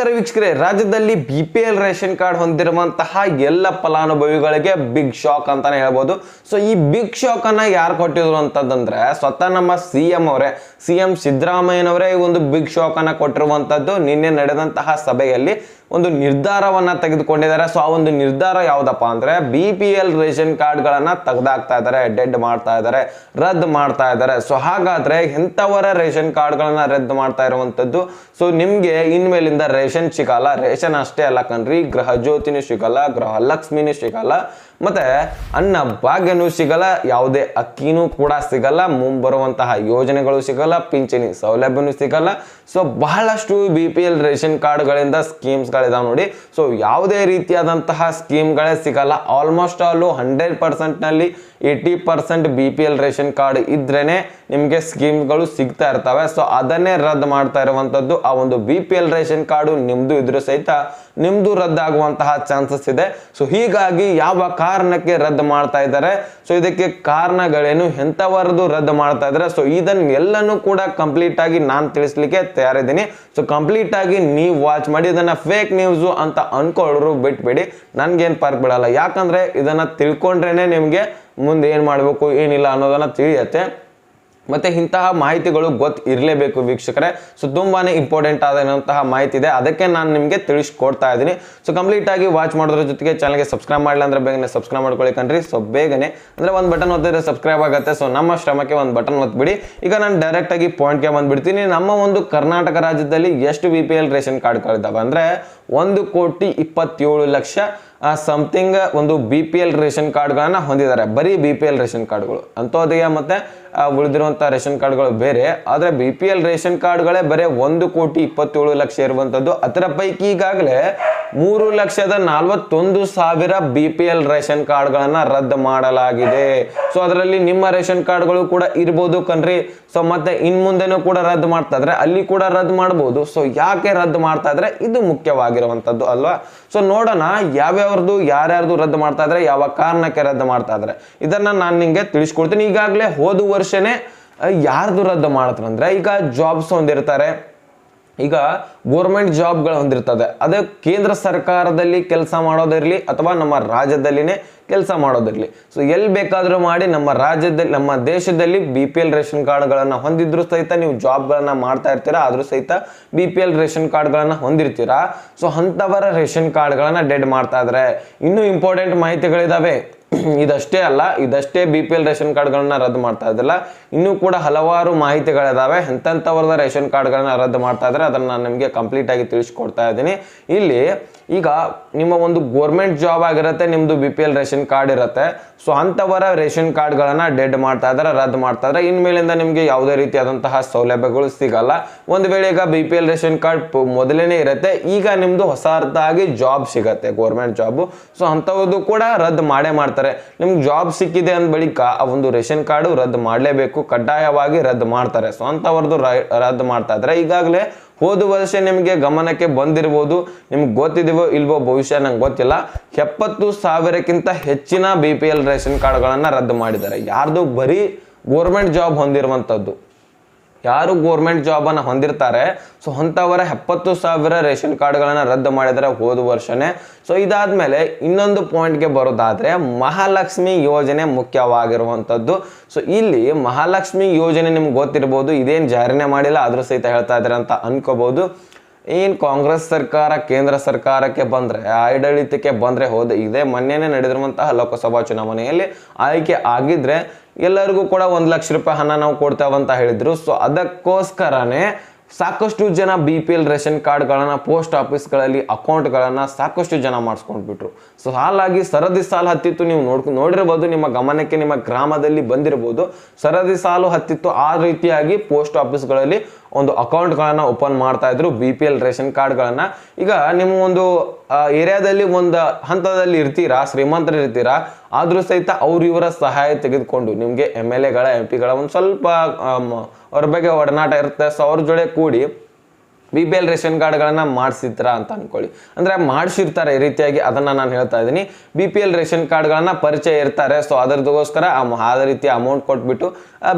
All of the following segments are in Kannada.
ನಮಸ್ಕಾರ ವೀಕ್ಷಕರೇ, ರಾಜ್ಯದಲ್ಲಿ BPL ರೇಷನ್ ಕಾರ್ಡ್ ಹೊಂದಿರುವಂತಹ ಎಲ್ಲ ಫಲಾನುಭವಿಗಳಿಗೆ ಬಿಗ್ ಶಾಕ್ ಅಂತಾನೆ ಹೇಳ್ಬೋದು. ಸೊ ಈ ಬಿಗ್ ಶಾಕ್ ಅನ್ನ ಯಾರು ಕೊಟ್ಟಿದ್ರು ಅಂತಂದ್ರೆ ಸ್ವತಃ ನಮ್ಮ ಸಿಎಂ ಸಿದ್ದರಾಮಯ್ಯನವರೇ ಈ ಒಂದು ಬಿಗ್ ಶಾಕ್ ಅನ್ನ ಕೊಟ್ಟಿರುವಂತದ್ದು. ನಿನ್ನೆ ನಡೆದಂತಹ ಸಭೆಯಲ್ಲಿ ಒಂದು ನಿರ್ಧಾರವನ್ನ ತೆಗೆದುಕೊಂಡಿದ್ದಾರೆ. ಸೊ ಆ ಒಂದು ನಿರ್ಧಾರ ಯಾವುದಪ್ಪ ಅಂದ್ರೆ BPL ರೇಷನ್ ಕಾರ್ಡ್ ಗಳನ್ನ ತೆಗೆದಾಕ್ತಾ ಇದ್ದಾರೆ, ಡೆಡ್ ಮಾಡ್ತಾ ಇದ್ದಾರೆ, ರದ್ದು ಮಾಡ್ತಾ ಇದ್ದಾರೆ. ಸೊ ಹಾಗಾದ್ರೆ ಎಂತವರ ರೇಷನ್ ಕಾರ್ಡ್ ಗಳನ್ನ ರದ್ದು ಮಾಡ್ತಾ ಇರುವಂತದ್ದು. ಸೊ ನಿಮ್ಗೆ ಇನ್ಮೇಲಿಂದ ರೇಷನ್ ಸಿಗಲ್ಲ. ರೇಷನ್ ಅಷ್ಟೇ ಅಲ್ಲ ಕಣ್ರಿ, ಗೃಹ ಜ್ಯೋತಿನೂ ಸಿಗಲ್ಲ, ಗೃಹಲಕ್ಷ್ಮಿನೂ ಸಿಗಲ್ಲ, ಮತ್ತೆ ಅನ್ನ ಭಾಗ್ಯನೂ ಸಿಗಲ್ಲ, ಯಾವುದೇ ಅಕ್ಕಿನೂ ಕೂಡ ಸಿಗಲ್ಲ, ಮುಂಬರುವಂತಹ ಯೋಜನೆಗಳು ಸಿಗಲ್ಲ, ಪಿಂಚಣಿ ಸೌಲಭ್ಯನೂ ಸಿಗಲ್ಲ. ಸೊ ಬಹಳಷ್ಟು BPL ರೇಷನ್ ಕಾರ್ಡ್ಗಳಿಂದ ಸ್ಕೀಮ್ಸ್ಗಳಿದಾವೆ ನೋಡಿ. ಸೊ ಯಾವುದೇ ರೀತಿಯಾದಂತಹ ಸ್ಕೀಮ್ಗಳೇ ಸಿಗಲ್ಲ. ಆಲ್ಮೋಸ್ಟ್ ಆಲ್ 100% ನಲ್ಲಿ 80% BPL ರೇಷನ್ ಕಾರ್ಡ್ ಇದ್ರೇನೆ ನಿಮಗೆ ಸ್ಕೀಮ್ಗಳು ಸಿಗ್ತಾ ಇರ್ತವೆ. ಸೊ ಅದನ್ನೇ ರದ್ದು ಮಾಡ್ತಾ ಇರುವಂತದ್ದು. ಆ ಒಂದು BPL ರೇಷನ್ ಕಾರ್ಡು ನಿಮ್ದು ಇದ್ರೂ ಸಹಿತ ನಿಮ್ದು ರದ್ದಾಗುವಂತಹ ಚಾನ್ಸಸ್ ಇದೆ. ಸೊ ಹೀಗಾಗಿ ಯಾವ ಕಾರಣಕ್ಕೆ ರದ್ದು ಮಾಡ್ತಾ ಇದ್ದಾರೆ, ಸೊ ಇದಕ್ಕೆ ಕಾರಣಗಳೇನು, ಎಂತವರದು ರದ್ದು ಮಾಡ್ತಾ ಇದ್ದಾರೆ, ಸೊ ಇದನ್ನೆಲ್ಲನೂ ಕೂಡ ಕಂಪ್ಲೀಟ್ ಆಗಿ ನಾನು ತಿಳಿಸ್ಲಿಕ್ಕೆ ತಯಾರಿದ್ದೀನಿ. ಸೊ ಕಂಪ್ಲೀಟ್ ಆಗಿ ನೀವು ವಾಚ್ ಮಾಡಿ. ಇದನ್ನ ಫೇಕ್ ನ್ಯೂಸ್ ಅಂತ ಅನ್ಕೊಳ್ಳೋರು ಬಿಟ್ಬಿಡಿ, ನನ್ಗೇನ್ ಫರ್ಕ್ ಬಿಡಲ್ಲ. ಯಾಕಂದ್ರೆ ಇದನ್ನ ತಿಳ್ಕೊಂಡ್ರೇನೆ ನಿಮ್ಗೆ ಮುಂದೆ ಏನ್ ಮಾಡ್ಬೇಕು ಏನಿಲ್ಲ ಅನ್ನೋದನ್ನ ತಿಳಿಯತ್ತೆ. ಮತ್ತೆ ಇಂತಹ ಮಾಹಿತಿಗಳು ಇರಲೇಬೇಕು ವೀಕ್ಷಕರೇ. ಸೊ ತುಂಬಾನೇ ಇಂಪಾರ್ಟೆಂಟ್ ಆದಂತಹ ಮಾಹಿತಿ ಇದೆ, ಅದಕ್ಕೆ ನಾನು ನಿಮಗೆ ತಿಳಿಸ್ಕೊಡ್ತಾ ಇದ್ದೀನಿ. ಸೊ ಕಂಪ್ಲೀಟ್ ಆಗಿ ವಾಚ್ ಮಾಡೋದ್ರ ಜೊತೆಗೆ ಚಾನಲ್ಗೆ ಸಬ್ಸ್ಕ್ರೈಬ್ ಮಾಡಿಲ್ಲ ಅಂದ್ರೆ ಬೇಗನೆ ಸಬ್ಸ್ಕ್ರೈಬ್ ಮಾಡ್ಕೊಳ್ಳಿ ಕಣ್ರಿ. ಸೊ ಬೇಗನೆ ಅಂದ್ರೆ ಒಂದು ಬಟನ್ ಒತ್ತಿದ್ರೆ ಸಬ್ಸ್ಕ್ರೈಬ್ ಆಗುತ್ತೆ. ಸೊ ನಮ್ಮ ಶ್ರಮಕ್ಕೆ ಒಂದು ಬಟನ್ ಒತ್ಬಿಡಿ. ಈಗ ನಾನು ಡೈರೆಕ್ಟ್ ಆಗಿ ಪಾಯಿಂಟ್ಗೆ ಬಂದ್ಬಿಡ್ತೀನಿ. ನಮ್ಮ ಒಂದು ಕರ್ನಾಟಕ ರಾಜ್ಯದಲ್ಲಿ ಎಷ್ಟು BPL ರೇಷನ್ ಕಾರ್ಡ್ಗಳಿದ್ದಾವೆ ಅಂದ್ರೆ 1,27,00,000 ಸಮಥಿಂಗ್ ಒಂದು BPL ರೇಷನ್ ಕಾರ್ಡ್ಗಳನ್ನ ಹೊಂದಿದ್ದಾರೆ. ಬರೀ BPL ರೇಷನ್ ಕಾರ್ಡ್ಗಳು, ಅಂತ್ಯೋದಯ ಮತ್ತೆ ಉಳಿದಿರುವಂತಹ ರೇಷನ್ ಕಾರ್ಡ್ಗಳು ಬೇರೆ. ಆದ್ರೆ BPL ರೇಷನ್ ಕಾರ್ಡ್ಗಳೇ ಬರೀ 1,27,00,000 ಇರುವಂತದ್ದು. ಅದರ ಪೈಕಿ ಈಗಾಗಲೇ 3,41,000 BPL ರೇಷನ್ ಕಾರ್ಡ್ಗಳನ್ನ ರದ್ದು ಮಾಡಲಾಗಿದೆ. ಸೊ ಅದರಲ್ಲಿ ನಿಮ್ಮ ರೇಷನ್ ಕಾರ್ಡ್ಗಳು ಕೂಡ ಇರ್ಬೋದು ಕಣ್ರಿ. ಸೊ ಮತ್ತೆ ಇನ್ ಮುಂದೆನೂ ಕೂಡ ರದ್ದು ಮಾಡ್ತಾ ಇದ್ರೆ ಅಲ್ಲಿ ಕೂಡ ರದ್ದು ಮಾಡಬಹುದು. ಸೊ ಯಾಕೆ ರದ್ದು ಮಾಡ್ತಾ ಇದ್ರೆ ಇದು ಮುಖ್ಯವಾಗಿರುವಂತದ್ದು ಅಲ್ವಾ. ಸೊ ನೋಡೋಣ ಯಾವ್ಯಾವ್ದು ಯಾರ್ಯಾರ್ದು ರದ್ದು ಮಾಡ್ತಾ ಇದ್ರೆ, ಯಾವ ಕಾರಣಕ್ಕೆ ರದ್ದು ಮಾಡ್ತಾ ಇದ್ರೆ ಇದನ್ನ ನಾನು ನಿಂಗೆ ತಿಳಿಸ್ಕೊಡ್ತೀನಿ. ಈಗಾಗಲೇ ಹೋದ ವರ್ಷನೇ ಯಾರ್ದು ರದ್ದು ಮಾಡ್ತಾರಂದ್ರೆ, ಈಗ ಜಾಬ್ಸ್ ಹೊಂದಿರ್ತಾರೆ, ಈಗ ಗೋರ್ಮೆಂಟ್ ಜಾಬ್ಗಳು ಹೊಂದಿರ್ತದೆ, ಅದೇ ಕೇಂದ್ರ ಸರ್ಕಾರದಲ್ಲಿ ಕೆಲಸ ಮಾಡೋದಿರ್ಲಿ ಅಥವಾ ನಮ್ಮ ರಾಜ್ಯದಲ್ಲಿನೇ ಕೆಲಸ ಮಾಡೋದಿರ್ಲಿ. ಸೊ ಎಲ್ಲಿ ಬೇಕಾದ್ರೂ ಮಾಡಿ ನಮ್ಮ ರಾಜ್ಯದಲ್ಲಿ ನಮ್ಮ ದೇಶದಲ್ಲಿ BPL ರೇಷನ್ ಕಾರ್ಡ್ಗಳನ್ನ ಹೊಂದಿದ್ರು ಸಹಿತ ನೀವು ಜಾಬ್ಗಳನ್ನ ಮಾಡ್ತಾ ಇರ್ತೀರಾ, ಆದ್ರೂ ಸಹಿತ BPL ರೇಷನ್ ಕಾರ್ಡ್ಗಳನ್ನ ಹೊಂದಿರ್ತೀರಾ. ಸೊ ಅಂತವರ ರೇಷನ್ ಕಾರ್ಡ್ಗಳನ್ನ ಡೆಡ್ ಮಾಡ್ತಾ ಇದ್ರೆ. ಇನ್ನೂ ಇಂಪಾರ್ಟೆಂಟ್ ಮಾಹಿತಿಗಳಿದಾವೆ. ಇದಷ್ಟೇ ಅಲ್ಲ, ಇದಷ್ಟೇ BPL ರೇಷನ್ ಕಾರ್ಡ್ಗಳನ್ನ ರದ್ದು ಮಾಡ್ತಾ ಇದ್ದಿಲ್ಲ, ಇನ್ನೂ ಕೂಡ ಹಲವಾರು ಮಾಹಿತಿಗಳಿದಾವೆ. ಎಂತೆಂಥವ್ರದ ರೇಷನ್ ಕಾರ್ಡ್ಗಳನ್ನ ರದ್ದು ಮಾಡ್ತಾ ಇದ್ರೆ ಅದನ್ನ ನಾನು ನಿಮಗೆ ಕಂಪ್ಲೀಟ್ ಆಗಿ ತಿಳಿಸ್ಕೊಡ್ತಾ ಇದ್ದೀನಿ. ಇಲ್ಲಿ ಈಗ ನಿಮ್ಮ ಒಂದು ಗೋರ್ಮೆಂಟ್ ಜಾಬ್ ಆಗಿರುತ್ತೆ, ನಿಮ್ದು BPL ರೇಷನ್ ಕಾರ್ಡ್ ಇರುತ್ತೆ. ಸೊ ಅಂತವರ ರೇಷನ್ ಕಾರ್ಡ್ಗಳನ್ನ ಡೆಡ್ ಮಾಡ್ತಾ ಇದ್ದಾರೆ, ರದ್ದು ಮಾಡ್ತಾ ಇದ್ದಾರೆ. ಇನ್ಮೇಲಿಂದ ನಿಮ್ಗೆ ಯಾವುದೇ ರೀತಿಯಾದಂತಹ ಸೌಲಭ್ಯಗಳು ಸಿಗಲ್ಲ. ಒಂದು ವೇಳೆ ಈಗ BPL ರೇಷನ್ ಕಾರ್ಡ್ ಮೊದಲೇನೆ ಇರುತ್ತೆ, ಈಗ ನಿಮ್ದು ಹೊಸದಾಗಿ ಜಾಬ್ ಸಿಗತ್ತೆ, ಗೋರ್ಮೆಂಟ್ ಜಾಬ್. ಸೊ ಅಂತವ್ದು ಕೂಡ ರದ್ದು ಮಾಡೇ ಮಾಡ್ತಾರೆ. ನಿಮ್ಗೆ ಜಾಬ್ ಸಿಕ್ಕಿದೆ ಅಂದ ಬಳಿಕ ಆ ಒಂದು ರೇಷನ್ ಕಾರ್ಡ್ ರದ್ದು ಮಾಡಲೇಬೇಕು, ಕಡ್ಡಾಯವಾಗಿ ರದ್ದು ಮಾಡ್ತಾರೆ. ಸೊ ಅಂತವರದು ರದ್ದು ಮಾಡ್ತಾ ಇದ್ದಾರೆ. ಈಗಾಗಲೇ ಹೋದ ವರ್ಷ ನಿಮಗೆ ಗಮನಕ್ಕೆ ಬಂದಿರ್ಬೋದು, ನಿಮ್ಗೆ ಗೊತ್ತಿದೆವೋ ಇಲ್ವೋ ಭವಿಷ್ಯ ನಂಗೆ ಗೊತ್ತಿಲ್ಲ, 70,000ಕ್ಕಿಂತ ಹೆಚ್ಚಿನ BPL ರೇಷನ್ ಕಾರ್ಡ್ಗಳನ್ನ ರದ್ದು ಮಾಡಿದ್ದಾರೆ. ಯಾರ್ದು ಬರೀ ಗೋರ್ಮೆಂಟ್ ಜಾಬ್ ಹೊಂದಿರುವಂತದ್ದು, ಯಾರು ಗೋರ್ಮೆಂಟ್ ಜಾಬ್ ಅನ್ನ ಹೊಂದಿರ್ತಾರೆ, ಸೊ ಅಂತವರ 70,000 ರೇಷನ್ ಕಾರ್ಡ್ಗಳನ್ನ ರದ್ದು ಮಾಡಿದರೆ ಹೋದ ವರ್ಷನೇ. ಸೊ ಇದಾದ್ಮೇಲೆ ಇನ್ನೊಂದು ಪಾಯಿಂಟ್ಗೆ ಬರೋದಾದ್ರೆ ಮಹಾಲಕ್ಷ್ಮಿ ಯೋಜನೆ ಮುಖ್ಯವಾಗಿರುವಂತದ್ದು. ಸೊ ಇಲ್ಲಿ ಮಹಾಲಕ್ಷ್ಮಿ ಯೋಜನೆ ನಿಮ್ಗೆ ಗೊತ್ತಿರ್ಬೋದು, ಇದೇನು ಜಾರಿನೇ ಮಾಡಿಲ್ಲ, ಆದ್ರೂ ಸಹಿತ ಹೇಳ್ತಾ ಇದ್ದಾರೆ ಅಂತ ಅನ್ಕೋಬಹುದು. ಏನ್ ಕಾಂಗ್ರೆಸ್ ಸರ್ಕಾರ ಕೇಂದ್ರ ಸರ್ಕಾರಕ್ಕೆ ಬಂದ್ರೆ, ಆಡಳಿತಕ್ಕೆ ಬಂದ್ರೆ, ಇದೇ ಮೊನ್ನೆನೆ ನಡೆದಿರುವಂತಹ ಲೋಕಸಭಾ ಚುನಾವಣೆಯಲ್ಲಿ ಆಯ್ಕೆ ಆಗಿದ್ರೆ ಎಲ್ಲರಿಗೂ ಕೂಡ 1,00,000 ರೂಪಾಯಿ ಹಣ ನಾವು ಕೊಡ್ತೇವಂತ ಹೇಳಿದ್ರು. ಸೊ ಅದಕ್ಕೋಸ್ಕರನೇ ಸಾಕಷ್ಟು ಜನ BPL ರೇಷನ್ ಕಾರ್ಡ್ಗಳನ್ನ ಪೋಸ್ಟ್ ಆಫೀಸ್ಗಳಲ್ಲಿ ಅಕೌಂಟ್ಗಳನ್ನ ಸಾಕಷ್ಟು ಜನ ಮಾಡಿಸ್ಕೊಂಡ್ಬಿಟ್ರು. ಸೊ ಹಾಗಾಗಿ ಸರದಿ ಸಾಲು ಹತ್ತಿತ್ತು. ನೀವು ನೋಡಿರ್ಬೋದು, ನಿಮ್ಮ ಗಮನಕ್ಕೆ ನಿಮ್ಮ ಗ್ರಾಮದಲ್ಲಿ ಬಂದಿರಬಹುದು, ಸರದಿ ಸಾಲು ಹತ್ತಿತ್ತು. ಆ ರೀತಿಯಾಗಿ ಪೋಸ್ಟ್ ಆಫೀಸ್ಗಳಲ್ಲಿ ಒಂದು ಅಕೌಂಟ್ಗಳನ್ನ ಓಪನ್ ಮಾಡ್ತಾ ಇದ್ರು BPL ರೇಷನ್ ಕಾರ್ಡ್ಗಳನ್ನ. ಈಗ ನಿಮ್ಮ ಒಂದು ಏರಿಯಾದಲ್ಲಿ ಒಂದು ಹಂತದಲ್ಲಿ ಇರ್ತೀರಾ, ಶ್ರೀಮಂತರು ಇರ್ತೀರಾ, ಆದ್ರೂ ಸಹಿತ ಇವರ ಸಹಾಯ ತೆಗೆದುಕೊಂಡು ನಿಮ್ಗೆ MLAಗಳ MP ಗಳ ಒಂದು ಸ್ವಲ್ಪ ಅವ್ರ ಬಗ್ಗೆ ಒಡನಾಟ ಇರುತ್ತೆ. ಸೊ ಅವ್ರ ಜೊತೆ ಕೂಡಿ BPL ರೇಷನ್ ಕಾರ್ಡ್ಗಳನ್ನು ಮಾಡಿಸಿರ್ತೀರಾ ಅಂತ ಅನ್ಕೊಳ್ಳಿ. ಅಂದರೆ ಮಾಡಿಸಿರ್ತಾರೆ ಈ ರೀತಿಯಾಗಿ, ಅದನ್ನು ನಾನು ಹೇಳ್ತಾ ಇದ್ದೀನಿ. BPL ರೇಷನ್ ಕಾರ್ಡ್ಗಳನ್ನು ಪರಿಚಯ ಇರ್ತಾರೆ. ಸೊ ಅದರದಕ್ಕೋಸ್ಕರ ಆ ರೀತಿ ಅಮೌಂಟ್ ಕೊಟ್ಬಿಟ್ಟು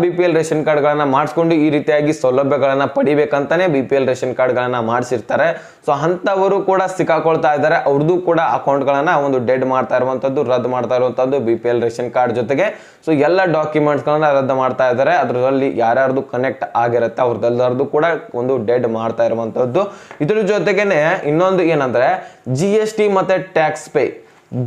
BPL ರೇಷನ್ ಕಾರ್ಡ್ಗಳನ್ನು ಮಾಡಿಸ್ಕೊಂಡು ಈ ರೀತಿಯಾಗಿ ಸೌಲಭ್ಯಗಳನ್ನು ಪಡಿಬೇಕಂತಾನೆ BPL ರೇಷನ್ ಕಾರ್ಡ್ಗಳನ್ನು ಮಾಡಿಸಿರ್ತಾರೆ. ಸೊ ಅಂಥವರು ಕೂಡ ಸಿಕ್ಕಾಕೊಳ್ತಾ ಇದ್ದಾರೆ. ಅವ್ರದ್ದು ಕೂಡ ಅಕೌಂಟ್ಗಳನ್ನು ಒಂದು ಡೆಡ್ ಮಾಡ್ತಾ ಇರುವಂಥದ್ದು, ರದ್ದು ಮಾಡ್ತಾ ಇರುವಂಥದ್ದು BPL ರೇಷನ್ ಕಾರ್ಡ್ ಜೊತೆಗೆ. ಸೊ ಎಲ್ಲ ಡಾಕ್ಯುಮೆಂಟ್ಸ್ಗಳನ್ನ ರದ್ದು ಮಾಡ್ತಾ ಇದ್ದಾರೆ. ಅದರಲ್ಲಿ ಯಾರ್ಯಾರ್ದು ಕನೆಕ್ಟ್ ಆಗಿರುತ್ತೆ ಅವ್ರದ್ದೆಲ್ಲರದು ಕೂಡ ಒಂದು ಡೆಡ್ ಮಾಡ್ತಾ ಇರುವಂಥದ್ದು. ಇದ್ರ ಜೊತೆಗೇನೆ ಇನ್ನೊಂದು ಏನಂದ್ರೆ GST ಮತ್ತೆ ಟ್ಯಾಕ್ಸ್ ಪೇ,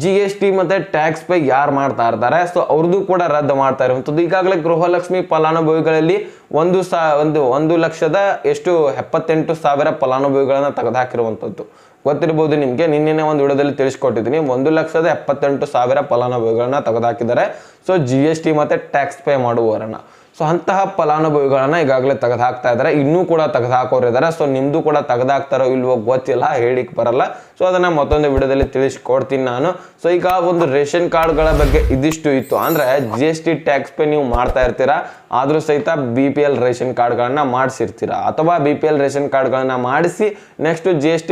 GST ಮತ್ತೆ ಟ್ಯಾಕ್ಸ್ ಪೇ ಯಾರು ಮಾಡ್ತಾ ಇರ್ತಾರೆ ಸೊ ಅವ್ರದ್ದು ಕೂಡ ರದ್ದು ಮಾಡ್ತಾ ಇರುವಂಥದ್ದು. ಈಗಾಗಲೇ ಗೃಹಲಕ್ಷ್ಮಿ ಫಲಾನುಭವಿಗಳಲ್ಲಿ 1,78,000 ಫಲಾನುಭವಿಗಳನ್ನ ತೆಗೆದುಹಾಕಿರುವಂಥದ್ದು ಗೊತ್ತಿರಬಹುದು ನಿಮಗೆ. ನಿನ್ನೆ ಒಂದು ವಿಡಿಯೋದಲ್ಲಿ ತಿಳಿಸ್ಕೊಟ್ಟಿದ್ದೀನಿ. 1,78,000 ಫಲಾನುಭವಿಗಳನ್ನ ತೆಗೆದುಹಾಕಿದ್ದಾರೆ. ಸೊ GST ಮತ್ತೆ ಟ್ಯಾಕ್ಸ್ ಪೇ ಮಾಡುವವರನ್ನ. ಸೊ ಅಂತಹ ಫಲಾನುಭವಿಗಳನ್ನ ಈಗಾಗಲೇ ತೆಗೆದುಹಾಕ್ತಾ ಇದ್ದಾರೆ. ಇನ್ನೂ ಕೂಡ ತೆಗೆದುಹಾಕೋರಿದ್ದಾರೆ. ಸೊ ನಿಮ್ದು ಕೂಡ ತೆಗೆದುಹಾಕ್ತಾರೋ ಇಲ್ವೋ ಗೊತ್ತಿಲ್ಲ, ಹೇಳಿಕ್ ಬರಲ್ಲ. ಸೊ ಅದನ್ನ ಮತ್ತೊಂದು ವಿಡಿಯೋದಲ್ಲಿ ತಿಳಿಸ್ಕೊಡ್ತೀನಿ ನಾನು. ಸೊ ಈಗ ಒಂದು ರೇಷನ್ ಕಾರ್ಡ್ಗಳ ಬಗ್ಗೆ ಇದಿಷ್ಟು ಇತ್ತು. ಅಂದ್ರೆ GST ಟ್ಯಾಕ್ಸ್ ಪೇ ನೀವು ಮಾಡ್ತಾ ಇರ್ತೀರಾ, ಆದ್ರೂ ಸಹಿತ BPL ರೇಷನ್ ಕಾರ್ಡ್ಗಳನ್ನ ಮಾಡಿಸಿರ್ತೀರಾ, ಅಥವಾ BPL ರೇಷನ್ ಕಾರ್ಡ್ಗಳನ್ನ ಮಾಡಿಸಿ ನೆಕ್ಸ್ಟ್ GST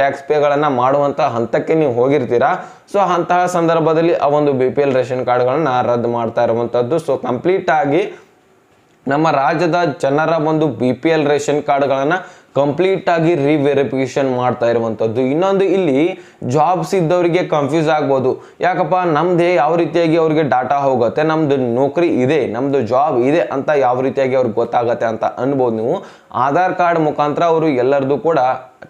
ಟ್ಯಾಕ್ಸ್ ಪೇಗಳನ್ನ ಮಾಡುವಂತ ಹಂತಕ್ಕೆ ನೀವು ಹೋಗಿರ್ತೀರಾ. ಸೊ ಅಂತಹ ಸಂದರ್ಭದಲ್ಲಿ ಆ ಒಂದು BPL ರೇಷನ್ ಕಾರ್ಡ್ಗಳನ್ನ ರದ್ದು ಮಾಡ್ತಾ ಇರುವಂತದ್ದು. ಸೊ ಕಂಪ್ಲೀಟ್ ಆಗಿ ನಮ್ಮ ರಾಜ್ಯದ ಜನರ ಒಂದು BPL ರೇಷನ್ ಕಾರ್ಡ್ಗಳನ್ನು ಕಂಪ್ಲೀಟ್ ಆಗಿ ರಿವೆರಿಫಿಕೇಶನ್ ಮಾಡ್ತಾ ಇರುವಂಥದ್ದು. ಇನ್ನೊಂದು ಇಲ್ಲಿ ಜಾಬ್ಸ್ ಇದ್ದವರಿಗೆ ಕನ್ಫ್ಯೂಸ್ ಆಗ್ಬೋದು. ಯಾಕಪ್ಪ ನಮ್ದೇ ಯಾವ ರೀತಿಯಾಗಿ ಅವ್ರಿಗೆ ಡಾಟಾ ಹೋಗುತ್ತೆ, ನಮ್ದು ನೌಕರಿ ಇದೆ, ನಮ್ದು ಜಾಬ್ ಇದೆ ಅಂತ ಯಾವ ರೀತಿಯಾಗಿ ಅವ್ರಿಗೆ ಗೊತ್ತಾಗತ್ತೆ ಅಂತ ಅನ್ಬೋದು ನೀವು. ಆಧಾರ್ ಕಾರ್ಡ್ ಮುಖಾಂತರ ಅವರು ಎಲ್ಲರದು ಕೂಡ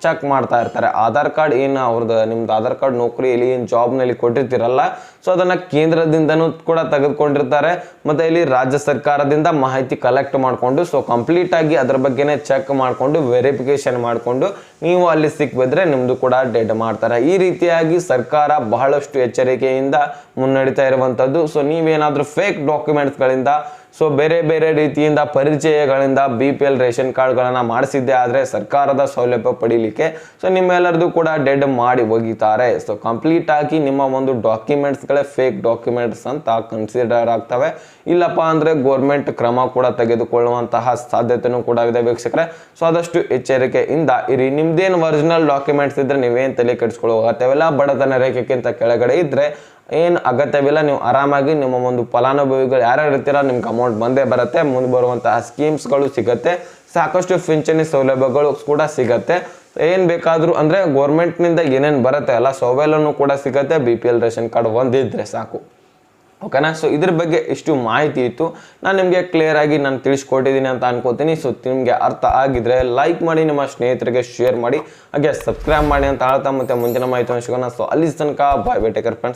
ಚೆಕ್ ಮಾಡ್ತಾ ಇರ್ತಾರೆ. ಆಧಾರ್ ಕಾರ್ಡ್ ಏನು ಅವ್ರದ್ದು ನಿಮ್ದು ಆಧಾರ್ ಕಾರ್ಡ್ ನೌಕರಿಯಲ್ಲಿ ಏನು ಜಾಬ್ನಲ್ಲಿ ಕೊಟ್ಟಿರ್ತೀರಲ್ಲ, ಸೊ ಅದನ್ನು ಕೇಂದ್ರದಿಂದನೂ ಕೂಡ ತೆಗೆದುಕೊಂಡಿರ್ತಾರೆ. ಮತ್ತು ಇಲ್ಲಿ ರಾಜ್ಯ ಸರ್ಕಾರದಿಂದ ಮಾಹಿತಿ ಕಲೆಕ್ಟ್ ಮಾಡಿಕೊಂಡು ಸೊ ಕಂಪ್ಲೀಟ್ ಆಗಿ ಅದ್ರ ಬಗ್ಗೆನೇ ಚೆಕ್ ಮಾಡಿಕೊಂಡು ವೆರಿಫಿಕೇಶನ್ ಮಾಡಿಕೊಂಡು ನೀವು ಅಲ್ಲಿ ಸಿಕ್ಬಿದ್ರೆ ನಿಮ್ಮದು ಕೂಡ ಡೆಡ್ ಮಾಡ್ತಾರೆ. ಈ ರೀತಿಯಾಗಿ ಸರ್ಕಾರ ಬಹಳಷ್ಟು ಎಚ್ಚರಿಕೆಯಿಂದ ಮುನ್ನಡೀತಾ ಇರುವಂಥದ್ದು. ಸೊ ನೀವೇನಾದರೂ ಫೇಕ್ ಡಾಕ್ಯುಮೆಂಟ್ಸ್ಗಳಿಂದ ಸೊ ಬೇರೆ ಬೇರೆ ರೀತಿಯಿಂದ ಪರಿಚಯಗಳಿಂದ BPL ರೇಷನ್ ಕಾರ್ಡ್ಗಳನ್ನು ಮಾಡಿಸಿದ್ದೆ ಆದರೆ ಸರ್ಕಾರದ ಸೌಲಭ್ಯ ಪಡೀಲಿಕ್ಕೆ ಸೊ ನಿಮ್ಮೆಲ್ಲರದು ಕೂಡ ಡೆಡ್ ಮಾಡಿ ಹೋಗಿದ್ದಾರೆ. ಸೊ ಕಂಪ್ಲೀಟ್ ಆಗಿ ನಿಮ್ಮ ಒಂದು ಡಾಕ್ಯುಮೆಂಟ್ಸ್ಗಳೇ ಫೇಕ್ ಡಾಕ್ಯುಮೆಂಟ್ಸ್ ಅಂತ ಕನ್ಸಿಡರ್ ಆಗ್ತವೆ. ಇಲ್ಲಪ್ಪ ಅಂದರೆ ಗೋರ್ಮೆಂಟ್ ಕ್ರಮ ಕೂಡ ತೆಗೆದುಕೊಳ್ಳುವಂತಹ ಸಾಧ್ಯತೆಯೂ ಕೂಡ ಇದೆ ವೀಕ್ಷಕರೇ. ಸೊ ಆದಷ್ಟು ಎಚ್ಚರಿಕೆಯಿಂದ ಇರಿ. ನಿಮ್ದೇನು ಒರಿಜಿನಲ್ ಡಾಕ್ಯುಮೆಂಟ್ಸ್ ಇದ್ರೆ ನೀವೇನು ತಲೆ ಕೆಡಿಸ್ಕೊಳ್ಳೋ ಅಗತ್ಯವಿಲ್ಲ. ಬಡತನ ರೇಖೆಗಿಂತ ಕೆಳಗಡೆ ಇದ್ರೆ ಏನು ಅಗತ್ಯವಿಲ್ಲ. ನೀವು ಆರಾಮಾಗಿ ನಿಮ್ಮ ಒಂದು ಫಲಾನುಭವಿಗಳು ಯಾರ್ಯಾರು ಇರ್ತೀರ ನಿಮ್ಗೆ ಅಮೌಂಟ್ ಬಂದೇ ಬರುತ್ತೆ. ಮುಂದೆ ಬರುವಂತಹ ಸ್ಕೀಮ್ಸ್ಗಳು ಸಿಗುತ್ತೆ, ಸಾಕಷ್ಟು ಪಿಂಚಣಿ ಸೌಲಭ್ಯಗಳು ಕೂಡ ಸಿಗುತ್ತೆ. ಏನು ಬೇಕಾದರೂ ಅಂದರೆ ಗೋರ್ಮೆಂಟ್ನಿಂದ ಏನೇನು ಬರುತ್ತೆ ಅಲ್ಲ ಸೌಲಭ್ಯನೂ ಕೂಡ ಸಿಗುತ್ತೆ. BPL ರೇಷನ್ ಕಾರ್ಡ್ ಒಂದಿದ್ರೆ ಸಾಕು. ಓಕೆನಾ. ಸೊ ಇದ್ರ ಬಗ್ಗೆ ಇಷ್ಟು ಮಾಹಿತಿ ಇತ್ತು, ನಾನು ನಿಮಗೆ ಕ್ಲಿಯರ್ ಆಗಿ ನಾನು ತಿಳಿಸ್ಕೊಟ್ಟಿದ್ದೀನಿ ಅಂತ ಅನ್ಕೋತೀನಿ. ಸೊ ನಿಮಗೆ ಅರ್ಥ ಆಗಿದ್ರೆ ಲೈಕ್ ಮಾಡಿ, ನಿಮ್ಮ ಸ್ನೇಹಿತರಿಗೆ ಶೇರ್ ಮಾಡಿ, ಹಾಗೆ ಸಬ್ಸ್ಕ್ರೈಬ್ ಮಾಡಿ ಅಂತ ಹೇಳ್ತಾ ಮತ್ತೆ ಮುಂದಿನ ಮಾಹಿತಿ ಸಿಗೋಣ. ಸೊ ಅಲ್ಲಿ ತನಕ bye bye, take care friends.